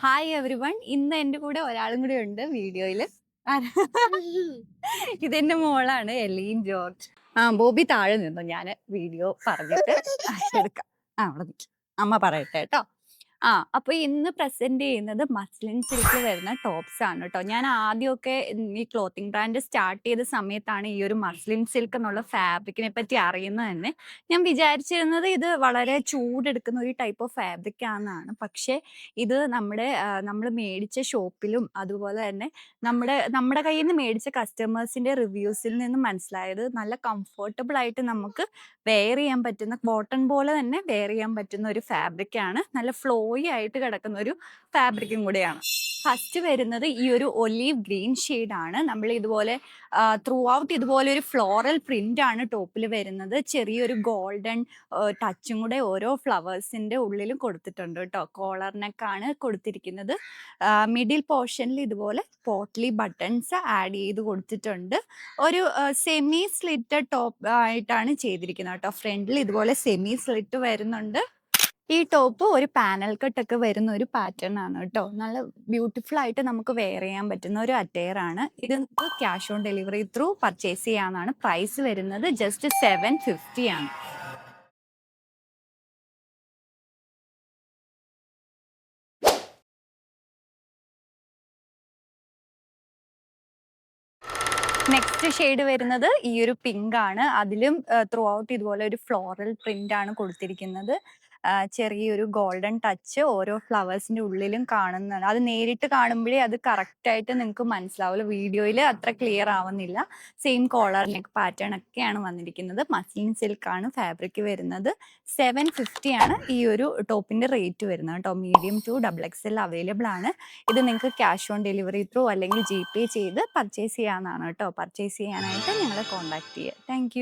Hi everyone. ഇന്ന് എൻ്റെ കൂടെ ഒരാളും കൂടെ ഉണ്ട് വീഡിയോയില്. ഇതെന്റെ മോളാണ് എലീൻ ജോർജ്. ബോബി താഴെ നിന്നു. ഞാന് വീഡിയോ പറഞ്ഞിട്ട് എടുക്കാം. അവിടെ നിൽക്ക്. അമ്മ പറയട്ടെ കേട്ടോ. അപ്പൊ ഇന്ന് പ്രസന്റ് ചെയ്യുന്നത് മസ്ലിൻ സിൽക്കിൽ വരുന്ന ടോപ്സ് ആണ് കേട്ടോ. ഞാൻ ആദ്യമൊക്കെ ഈ ക്ലോത്തിങ് ബ്രാൻഡ് സ്റ്റാർട്ട് ചെയ്ത സമയത്താണ് ഈ ഒരു മസ്ലിൻ സിൽക്ക് എന്നുള്ള ഫാബ്രിക്കിനെ പറ്റി അറിയുന്നത് തന്നെ. ഞാൻ വിചാരിച്ചിരുന്നത് ഇത് വളരെ ചൂടെടുക്കുന്ന ഒരു ടൈപ്പ് ഓഫ് ഫാബ്രിക് ആണെന്നാണ്. പക്ഷേ ഇത് നമ്മൾ മേടിച്ച ഷോപ്പിലും അതുപോലെ തന്നെ നമ്മുടെ കയ്യിൽ നിന്ന് മേടിച്ച കസ്റ്റമേഴ്സിന്റെ റിവ്യൂസിൽ നിന്ന് മനസ്സിലായത് നല്ല കംഫർട്ടബിൾ ആയിട്ട് നമുക്ക് വെയർ ചെയ്യാൻ പറ്റുന്ന, കോട്ടൺ പോലെ തന്നെ വെയർ ചെയ്യാൻ പറ്റുന്ന ഒരു ഫാബ്രിക് ആണ്. നല്ല ഫ്ലോയി ആയിട്ട് കിടക്കുന്ന ഒരു ഫാബ്രിക്കും കൂടെയാണ്. ഫസ്റ്റ് വരുന്നത് ഈ ഒരു ഒലീവ് ഗ്രീൻ ആണ്. നമ്മൾ ഇതുപോലെ ത്രൂ ഔട്ട് ഇതുപോലെ ഒരു ഫ്ലോറൽ പ്രിന്റ് ആണ് ടോപ്പിൽ വരുന്നത്. ചെറിയൊരു ഗോൾഡൻ ടച്ചും കൂടെ ഓരോ ഫ്ലവേഴ്സിന്റെ ഉള്ളിലും കൊടുത്തിട്ടുണ്ട് കേട്ടോ. കോളർ നെക്കാണ് കൊടുത്തിരിക്കുന്നത്. മിഡിൽ പോർഷനിൽ ഇതുപോലെ പോട്ട്ലി ബട്ടൺസ് ആഡ് ചെയ്ത് കൊടുത്തിട്ടുണ്ട്. ഒരു സെമി സ്ലിറ്റഡ് ടോപ്പ് ആയിട്ടാണ് ചെയ്തിരിക്കുന്നത് കേട്ടോ. ഫ്രണ്ടിൽ ഇതുപോലെ സെമി സ്ലിറ്റ് വരുന്നുണ്ട്. ഈ ടോപ്പ് ഒരു പാനൽ കട്ടൊക്കെ വരുന്ന ഒരു പാറ്റേൺ ആണ് കേട്ടോ. നല്ല ബ്യൂട്ടിഫുൾ ആയിട്ട് നമുക്ക് വെയർ ചെയ്യാൻ പറ്റുന്ന ഒരു അറ്റയർ ആണ്. ഇത് cash on delivery through purchase ചെയ്യാനാണ്. പ്രൈസ് വരുന്നത് ജസ്റ്റ് 750 ആണ്. നെക്സ്റ്റ് ഷെയ്ഡ് വരുന്നത് ഈ ഒരു പിങ്ക് ആണ്. അതിലും ത്രൂ ഔട്ട് ഇതുപോലെ ഒരു ഫ്ലോറൽ പ്രിന്റ് ആണ് കൊടുത്തിരിക്കുന്നത്. ചെറിയൊരു ഗോൾഡൻ ടച്ച് ഓരോ ഫ്ലവേഴ്സിന്റെ ഉള്ളിലും കാണുന്നതാണ്. അത് നേരിട്ട് കാണുമ്പോഴേ അത് കറക്റ്റ് ആയിട്ട് നിങ്ങൾക്ക് മനസ്സിലാവില്ല. വീഡിയോയിൽ അത്ര ക്ലിയർ ആവുന്നില്ല. സെയിം കോളർ നെക്ക് പാറ്റേൺ ഒക്കെയാണ് വന്നിരിക്കുന്നത്. മസ്ലിൻ സിൽക്ക് ആണ് ഫാബ്രിക് വരുന്നത്. 750 ആണ് ഈ ഒരു ടോപ്പിന്റെ റേറ്റ് വരുന്നത് കേട്ടോ. മീഡിയം ടു XXL അവൈലബിൾ ആണ്. ഇത് നിങ്ങൾക്ക് ക്യാഷ് ഓൺ ഡെലിവറി ത്രൂ അല്ലെങ്കിൽ GPay ചെയ്ത് പർച്ചേസ് ചെയ്യാവുന്നതാണ് കേട്ടോ. പർച്ചേസ് ചെയ്യാനായിട്ട് ഞങ്ങളെ കോൺടാക്ട് ചെയ്യുക. താങ്ക്